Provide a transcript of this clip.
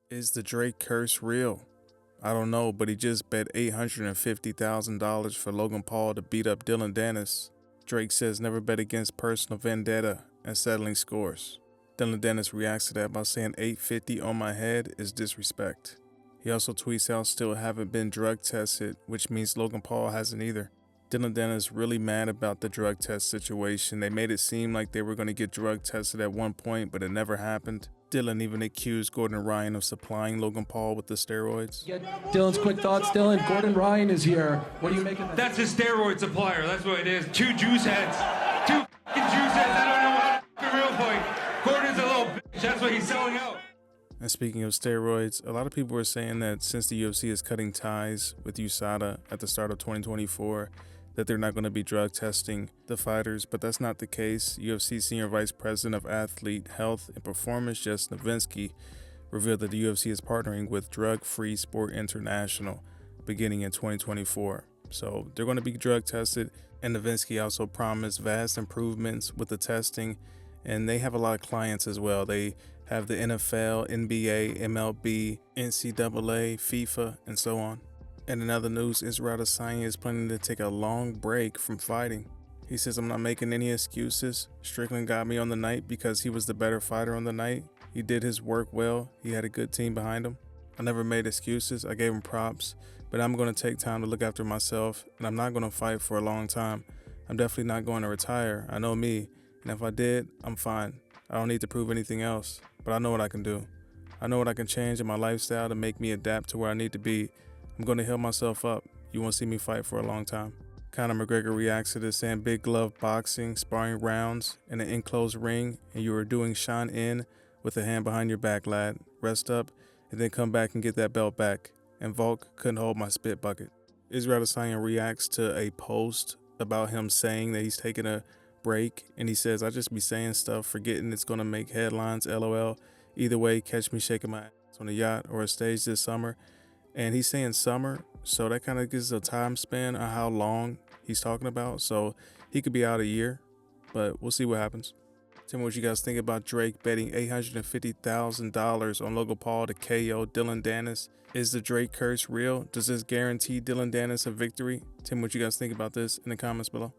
Is the Drake curse real? I don't know, but he just bet $850,000 for Logan Paul to beat up Dillon Danis. Drake says never bet against personal vendetta and settling scores. Dillon Danis reacts to that by saying $850 on my head is disrespect. He also tweets out still haven't been drug tested, which means Logan Paul hasn't either. Dillon Danis really mad about the drug test situation. They made it seem like they were going to get drug tested at one point, but it never happened. Dillon even accused Gordon Ryan of supplying Logan Paul with the steroids. Get Dillon's quick thoughts. Dillon, Gordon Ryan is here. What do you make of that? That's a steroid supplier. That's what it is. Two juice heads. Two juice heads. I don't know how to real fight. Gordon's a little bitch. That's what he's selling out. And speaking of steroids, a lot of people are saying that since the UFC is cutting ties with USADA at the start of 2024, that they're not going to be drug testing the fighters, but that's not the case. UFC Senior Vice President of Athlete Health and Performance, Jess Novinsky, revealed that the UFC is partnering with Drug Free Sport International beginning in 2024. So they're going to be drug tested, and Novinsky also promised vast improvements with the testing, and they have a lot of clients as well. They have the NFL, NBA, MLB, NCAA, FIFA, and so on. And in other news, Israel Adesanya is planning to take a long break from fighting. He says, I'm not making any excuses. Strickland got me on the night because he was the better fighter on the night. He did his work well. He had a good team behind him. I never made excuses. I gave him props, but I'm going to take time to look after myself, and I'm not going to fight for a long time. I'm definitely not going to retire. I know me, and if I did, I'm fine. I don't need to prove anything else, but I know what I can do. I know what I can change in my lifestyle to make me adapt to where I need to be. I'm going to heal myself up. You won't see me fight for a long time. Conor McGregor reacts to this saying big glove boxing, sparring rounds in an enclosed ring, and you are doing Sean in with a hand behind your back, lad. Rest up and then come back and get that belt back. And Volk couldn't hold my spit bucket. Israel Adesanya reacts to a post about him saying that he's taking a break, and he says, I just be saying stuff, forgetting it's going to make headlines, LOL. Either way, catch me shaking my ass on a yacht or a stage this summer. And he's saying summer, so that kind of gives a time span on how long he's talking about. So he could be out a year, but we'll see what happens. Tell me what you guys think about Drake betting $850,000 on Logan Paul to KO Dillon Danis. Is the Drake curse real? Does this guarantee Dillon Danis a victory? Tell me what you guys think about this in the comments below.